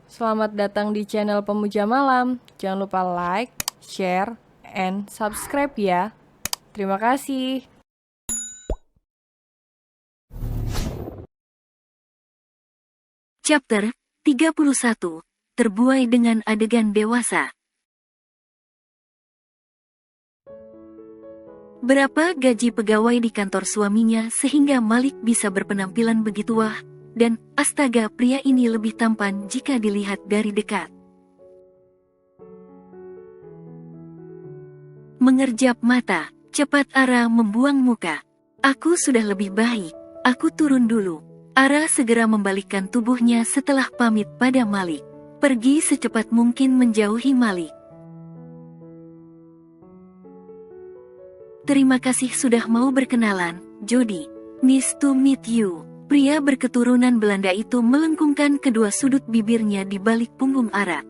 Selamat datang di channel Pemuja Malam. Jangan lupa like, share, and subscribe ya. Terima kasih. Chapter 31. Terbuai dengan adegan dewasa. Berapa gaji pegawai di kantor suaminya sehingga Malik bisa berpenampilan begitu wah, dan astaga, pria ini lebih tampan jika dilihat dari dekat. Mengerjap mata, cepat Ara membuang muka. Aku sudah lebih baik, aku turun dulu. Ara segera membalikkan tubuhnya setelah pamit pada Malik. Pergi secepat mungkin menjauhi Malik. Terima kasih sudah mau berkenalan, Jody. Nice to meet you. Pria berketurunan Belanda itu melengkungkan kedua sudut bibirnya di balik punggung Ara.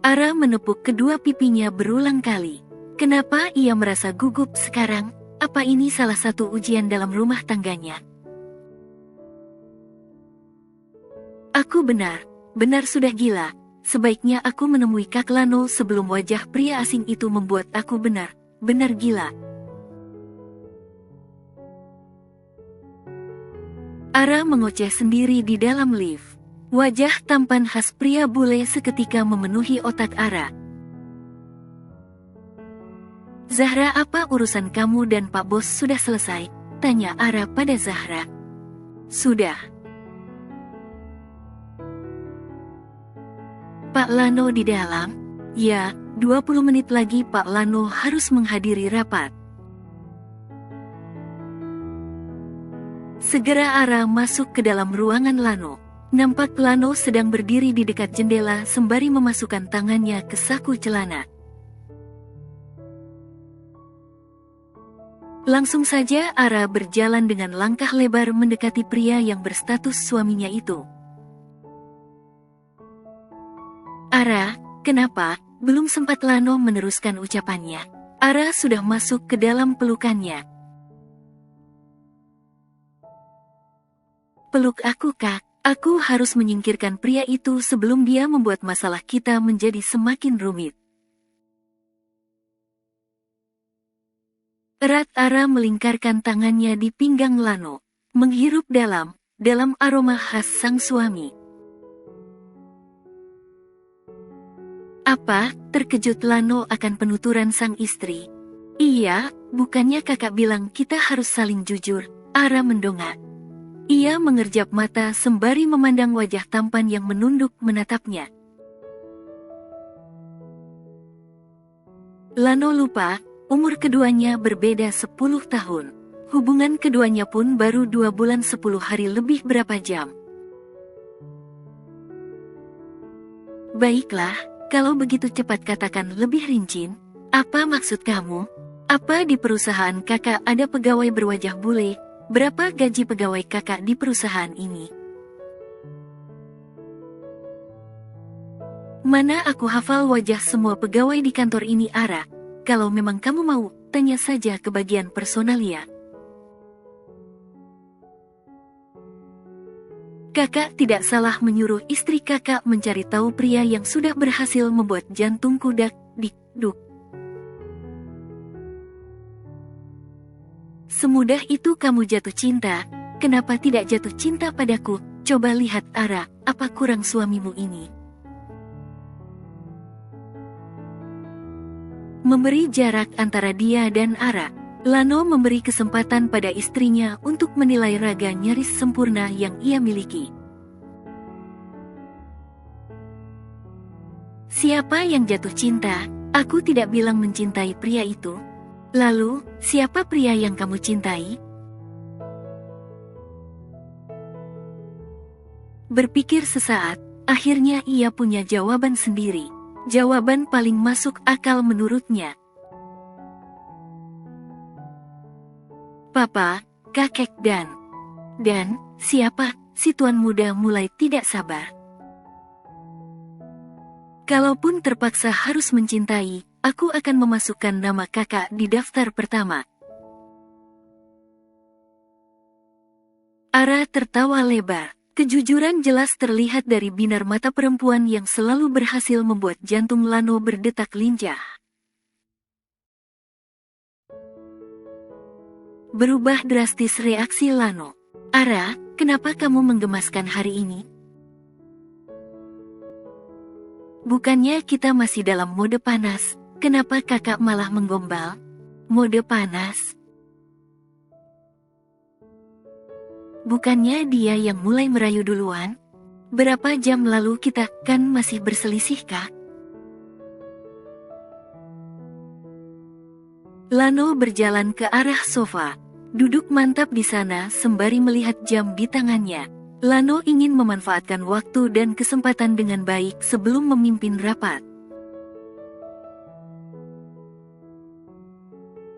Ara menepuk kedua pipinya berulang kali. Kenapa ia merasa gugup sekarang? Apa ini salah satu ujian dalam rumah tangganya? Aku benar sudah gila. Sebaiknya aku menemui Kak Lano sebelum wajah pria asing itu membuat aku benar gila. Ara mengoceh sendiri di dalam lift. Wajah tampan khas pria bule seketika memenuhi otak Ara. Zahra, apa urusan kamu dan Pak Bos sudah selesai? Tanya Ara pada Zahra. Sudah. Pak Lano di dalam? Ya, 20 menit lagi Pak Lano harus menghadiri rapat. Segera Ara masuk ke dalam ruangan Lano. Nampak Lano sedang berdiri di dekat jendela sembari memasukkan tangannya ke saku celana. Langsung saja Ara berjalan dengan langkah lebar mendekati pria yang berstatus suaminya itu. Ara, kenapa? Belum sempat Lano meneruskan ucapannya. Ara sudah masuk ke dalam pelukannya. Peluk aku, Kak. Aku harus menyingkirkan pria itu sebelum dia membuat masalah kita menjadi semakin rumit. Erat Ara melingkarkan tangannya di pinggang Lano, menghirup dalam aroma khas sang suami. Apa? Terkejut Lano akan penuturan sang istri. Iya, bukannya kakak bilang kita harus saling jujur? Ara mendongak. Ia mengerjap mata sembari memandang wajah tampan yang menunduk menatapnya. Lano lupa, umur keduanya berbeda 10 tahun. Hubungan keduanya pun baru 2 bulan 10 hari lebih berapa jam. Baiklah, kalau begitu cepat katakan lebih rinci. Apa maksud kamu? Apa di perusahaan kakak ada pegawai berwajah bule? Berapa gaji pegawai kakak di perusahaan ini? Mana aku hafal wajah semua pegawai di kantor ini, Ara. Kalau memang kamu mau, tanya saja ke bagian personalia. Kakak tidak salah menyuruh istri kakak mencari tahu pria yang sudah berhasil membuat jantungku dik-duk. Semudah itu kamu jatuh cinta. Kenapa tidak jatuh cinta padaku? Coba lihat Ara, apa kurang suamimu ini? Memberi jarak antara dia dan Ara, Lano memberi kesempatan pada istrinya untuk menilai raga nyaris sempurna yang ia miliki. Siapa yang jatuh cinta? Aku tidak bilang mencintai pria itu. Lalu, siapa pria yang kamu cintai? Berpikir sesaat, akhirnya ia punya jawaban sendiri. Jawaban paling masuk akal menurutnya. Papa, kakek dan siapa? Si tuan muda mulai tidak sabar. Kalaupun terpaksa harus mencintai, aku akan memasukkan nama kakak di daftar pertama. Ara tertawa lebar. Kejujuran jelas terlihat dari binar mata perempuan yang selalu berhasil membuat jantung Lano berdetak lincah. Berubah drastis reaksi Lano. Ara, kenapa kamu menggemaskan hari ini? Bukannya kita masih dalam mode panas, kenapa kakak malah menggombal? Mode panas? Bukannya dia yang mulai merayu duluan? Berapa jam lalu kita kan masih berselisih kah? Lano berjalan ke arah sofa. Duduk mantap di sana sembari melihat jam di tangannya. Lano ingin memanfaatkan waktu dan kesempatan dengan baik sebelum memimpin rapat.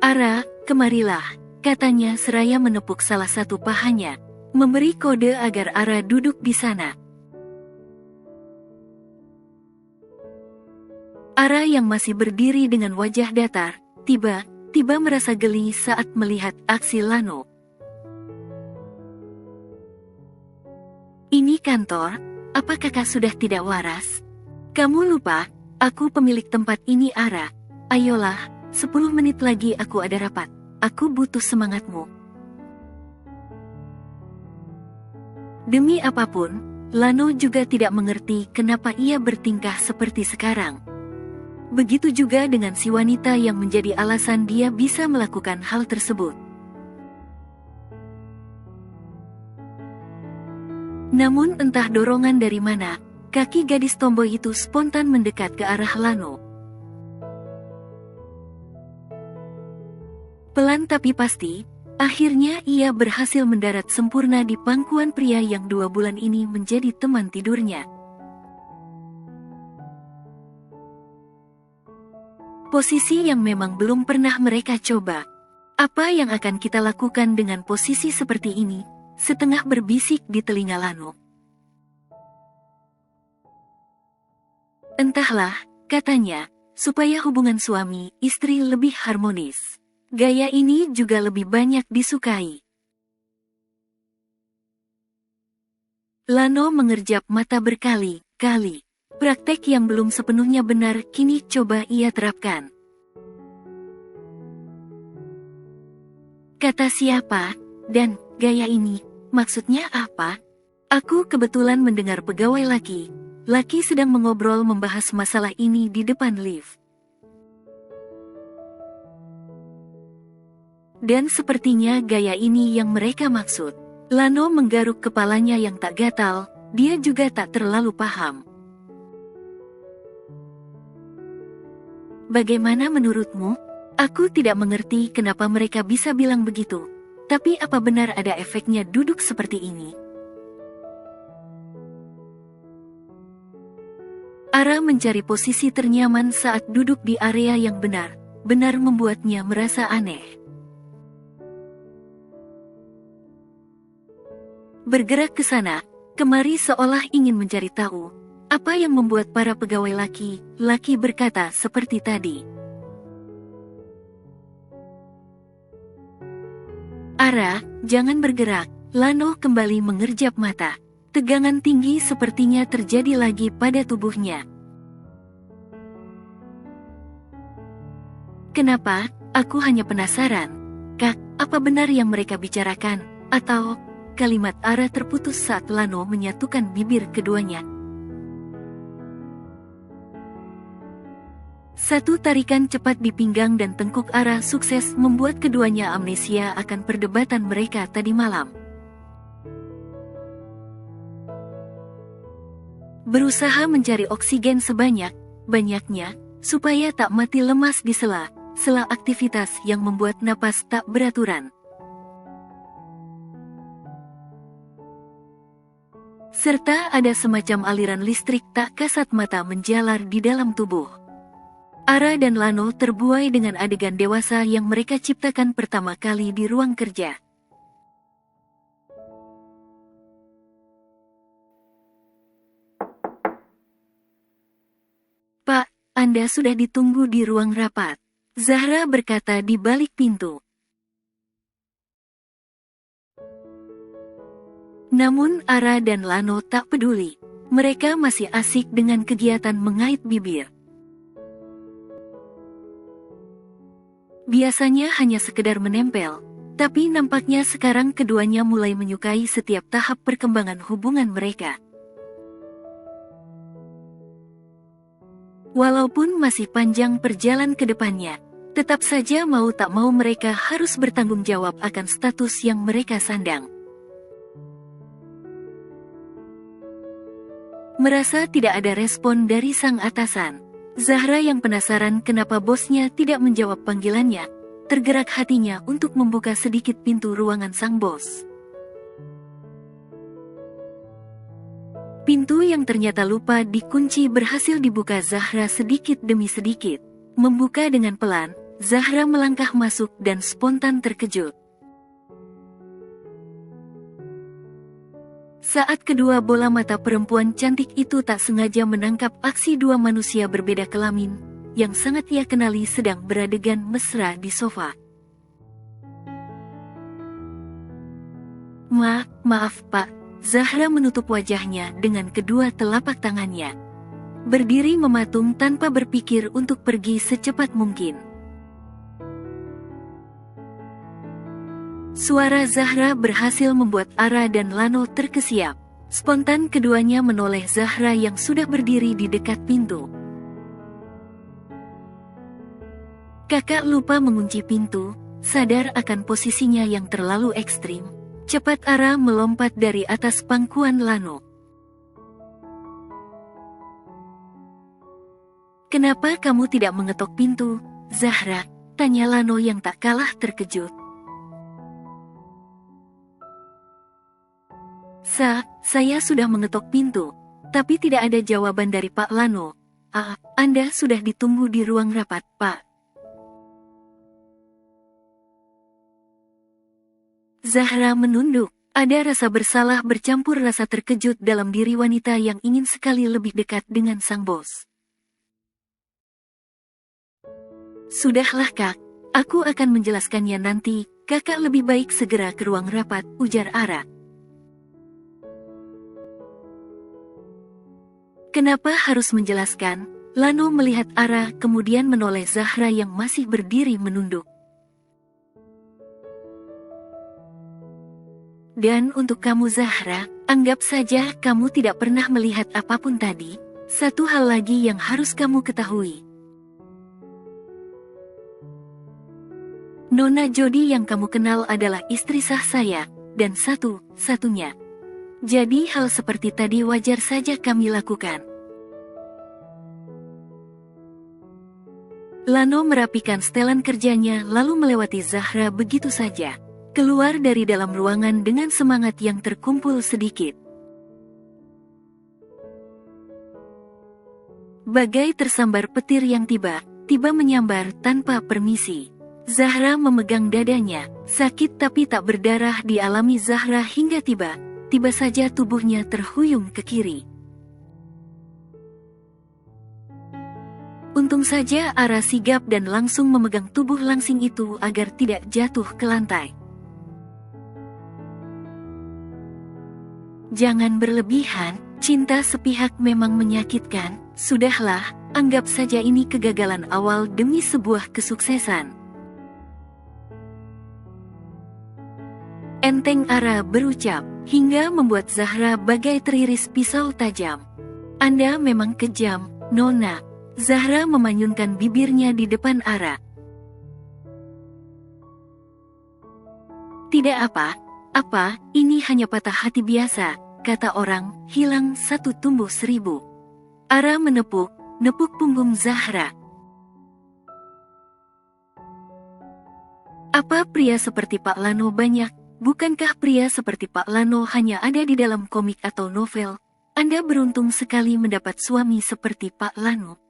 Ara, kemarilah, katanya seraya menepuk salah satu pahanya. Memberi kode agar Ara duduk di sana. Ara yang masih berdiri dengan wajah datar, tiba-tiba merasa geli saat melihat aksi Lano. Ini kantor, apa kakak sudah tidak waras? Kamu lupa, aku pemilik tempat ini Ara. Ayolah, 10 menit lagi aku ada rapat. Aku butuh semangatmu. Demi apapun, Lano juga tidak mengerti kenapa ia bertingkah seperti sekarang. Begitu juga dengan si wanita yang menjadi alasan dia bisa melakukan hal tersebut. Namun entah dorongan dari mana, kaki gadis tomboy itu spontan mendekat ke arah Lano. Pelan tapi pasti, akhirnya ia berhasil mendarat sempurna di pangkuan pria yang 2 bulan ini menjadi teman tidurnya. Posisi yang memang belum pernah mereka coba. Apa yang akan kita lakukan dengan posisi seperti ini? Setengah berbisik di telinga Lano. Entahlah, katanya, supaya hubungan suami istri lebih harmonis. Gaya ini juga lebih banyak disukai. Lano mengerjap mata berkali-kali. Praktek yang belum sepenuhnya benar kini coba ia terapkan. Kata siapa? Dan gaya ini, maksudnya apa? Aku kebetulan mendengar pegawai laki sedang mengobrol membahas masalah ini di depan lift. Dan sepertinya gaya ini yang mereka maksud. Lano menggaruk kepalanya yang tak gatal, dia juga tak terlalu paham. Bagaimana menurutmu? Aku tidak mengerti kenapa mereka bisa bilang begitu. Tapi apa benar ada efeknya duduk seperti ini? Ara mencari posisi ternyaman saat duduk di area yang benar membuatnya merasa aneh. Bergerak ke sana, kemari seolah ingin mencari tahu, apa yang membuat para pegawai laki berkata seperti tadi. Ara, jangan bergerak, Lano kembali mengerjap mata. Tegangan tinggi sepertinya terjadi lagi pada tubuhnya. Kenapa? Aku hanya penasaran. Kak, apa benar yang mereka bicarakan? Atau... Kalimat Ara terputus saat Lano menyatukan bibir keduanya. Satu tarikan cepat di pinggang dan tengkuk Ara sukses membuat keduanya amnesia akan perdebatan mereka tadi malam. Berusaha mencari oksigen sebanyak-banyaknya, supaya tak mati lemas di sela aktivitas yang membuat napas tak beraturan. Serta ada semacam aliran listrik tak kasat mata menjalar di dalam tubuh. Ara dan Lano terbuai dengan adegan dewasa yang mereka ciptakan pertama kali di ruang kerja. Pak, Anda sudah ditunggu di ruang rapat. Zahra berkata di balik pintu. Namun Ara dan Lano tak peduli. Mereka masih asik dengan kegiatan mengait bibir. Biasanya hanya sekedar menempel, tapi nampaknya sekarang keduanya mulai menyukai setiap tahap perkembangan hubungan mereka. Walaupun masih panjang perjalanan ke depannya, tetap saja mau tak mau mereka harus bertanggung jawab akan status yang mereka sandang. Merasa tidak ada respon dari sang atasan, Zahra yang penasaran kenapa bosnya tidak menjawab panggilannya, tergerak hatinya untuk membuka sedikit pintu ruangan sang bos. Pintu yang ternyata lupa dikunci berhasil dibuka Zahra sedikit demi sedikit. Membuka dengan pelan, Zahra melangkah masuk dan spontan terkejut. Saat kedua bola mata perempuan cantik itu tak sengaja menangkap aksi dua manusia berbeda kelamin, yang sangat ia kenali sedang beradegan mesra di sofa. Maaf Pak, Zahra menutup wajahnya dengan kedua telapak tangannya. Berdiri mematung tanpa berpikir untuk pergi secepat mungkin. Suara Zahra berhasil membuat Ara dan Lano terkesiap. Spontan keduanya menoleh Zahra yang sudah berdiri di dekat pintu. Kakak lupa mengunci pintu, sadar akan posisinya yang terlalu ekstrim. Cepat Ara melompat dari atas pangkuan Lano. Kenapa kamu tidak mengetok pintu, Zahra? Tanya Lano yang tak kalah terkejut. Saya sudah mengetok pintu, tapi tidak ada jawaban dari Pak Lano. Anda sudah ditunggu di ruang rapat, Pak. Zahra menunduk. Ada rasa bersalah bercampur rasa terkejut dalam diri wanita yang ingin sekali lebih dekat dengan sang bos. Sudahlah Kak, aku akan menjelaskannya nanti. Kakak lebih baik segera ke ruang rapat, ujar Ara. Kenapa harus menjelaskan? Lano melihat Ara kemudian menoleh Zahra yang masih berdiri menunduk. Dan untuk kamu Zahra, anggap saja kamu tidak pernah melihat apapun tadi. Satu hal lagi yang harus kamu ketahui. Nona Jody yang kamu kenal adalah istri sah saya, dan satu-satunya. Jadi hal seperti tadi wajar saja kami lakukan. Lano merapikan setelan kerjanya lalu melewati Zahra begitu saja. Keluar dari dalam ruangan dengan semangat yang terkumpul sedikit. Bagai tersambar petir yang tiba-tiba menyambar tanpa permisi. Zahra memegang dadanya, sakit tapi tak berdarah dialami Zahra hingga tiba saja tubuhnya terhuyung ke kiri. Untung saja Ara sigap dan langsung memegang tubuh langsing itu agar tidak jatuh ke lantai. Jangan berlebihan, cinta sepihak memang menyakitkan. Sudahlah, anggap saja ini kegagalan awal demi sebuah kesuksesan. Enteng Ara berucap, hingga membuat Zahra bagai teriris pisau tajam. Anda memang kejam, Nona. Zahra memanyunkan bibirnya di depan Ara. Tidak apa, ini hanya patah hati biasa, kata orang, hilang satu tumbuh seribu. Ara menepuk punggung Zahra. Apa pria seperti Pak Lano banyak? Bukankah pria seperti Pak Lano hanya ada di dalam komik atau novel? Anda beruntung sekali mendapat suami seperti Pak Lano.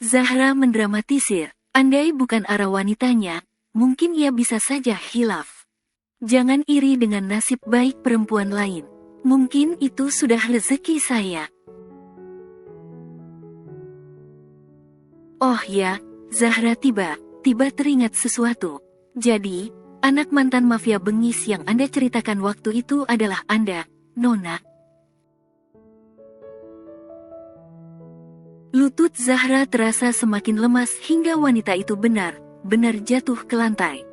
Zahra mendramatisir, andai bukan Ara wanitanya, mungkin ia bisa saja hilaf. Jangan iri dengan nasib baik perempuan lain. Mungkin itu sudah rezeki saya. Oh ya, Zahra tiba teringat sesuatu. Jadi, Anak mantan mafia bengis yang Anda ceritakan waktu itu adalah Anda, Nona. Lutut Zahra terasa semakin lemas hingga wanita itu benar-benar jatuh ke lantai.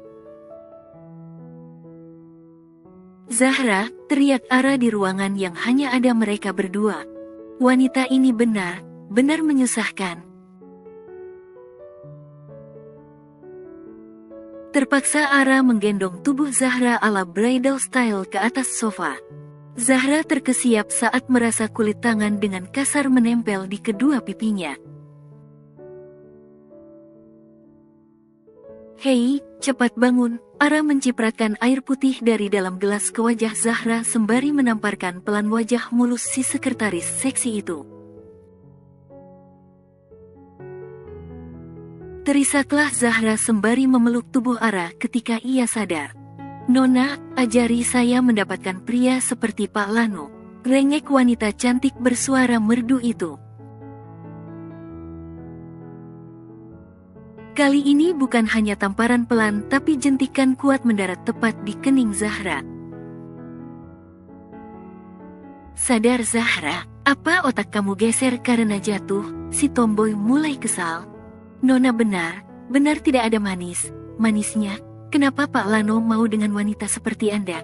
Zahra, teriak Ara di ruangan yang hanya ada mereka berdua. Wanita ini benar-benar menyusahkan. Terpaksa Ara menggendong tubuh Zahra ala bridal style ke atas sofa. Zahra terkesiap saat merasa kulit tangan dengan kasar menempel di kedua pipinya. Hei, cepat bangun. Ara mencipratkan air putih dari dalam gelas ke wajah Zahra sembari menamparkan pelan wajah mulus si sekretaris seksi itu. Terisaklah Zahra sembari memeluk tubuh Ara ketika ia sadar. Nona, ajari saya mendapatkan pria seperti Pak Lano. Rengek wanita cantik bersuara merdu itu. Kali ini bukan hanya tamparan pelan tapi jentikan kuat mendarat tepat di kening Zahra. Sadar Zahra, apa otak kamu geser karena jatuh? Si tomboy mulai kesal. Nona benar tidak ada manisnya. Kenapa Pak Lano mau dengan wanita seperti Anda?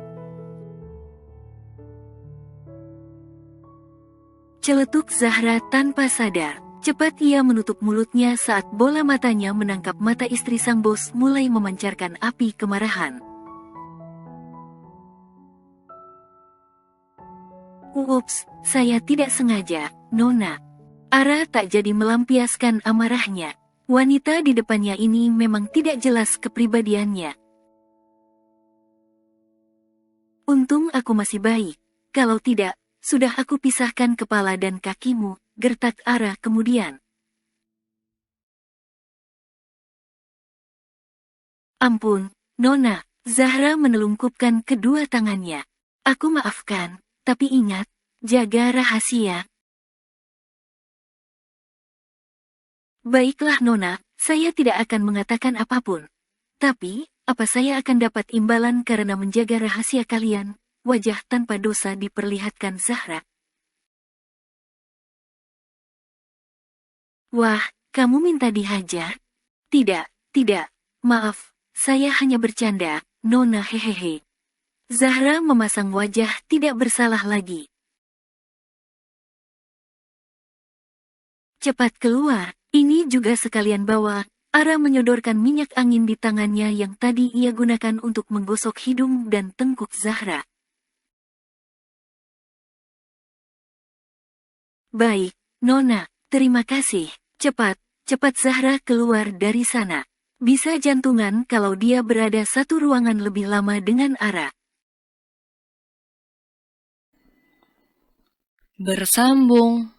Celetuk Zahra tanpa sadar. Cepat ia menutup mulutnya saat bola matanya menangkap mata istri sang bos mulai memancarkan api kemarahan. Ups, saya tidak sengaja, Nona. Ara tak jadi melampiaskan amarahnya. Wanita di depannya ini memang tidak jelas kepribadiannya. Untung aku masih baik. Kalau tidak, sudah aku pisahkan kepala dan kakimu, gertak Ara kemudian. Ampun, Nona. Zahra menelungkupkan kedua tangannya. Aku maafkan, tapi ingat, jaga rahasia. Baiklah Nona, saya tidak akan mengatakan apapun. Tapi, apa saya akan dapat imbalan karena menjaga rahasia kalian? Wajah tanpa dosa diperlihatkan Zahra. Wah, kamu minta dihajar? Tidak, maaf, saya hanya bercanda, Nona hehehe. Zahra memasang wajah tidak bersalah lagi. Cepat keluar. Ini juga sekalian bawa. Ara menyodorkan minyak angin di tangannya yang tadi ia gunakan untuk menggosok hidung dan tengkuk Zahra. Baik, Nona, terima kasih. Cepat Zahra keluar dari sana. Bisa jantungan kalau dia berada satu ruangan lebih lama dengan Ara. Bersambung.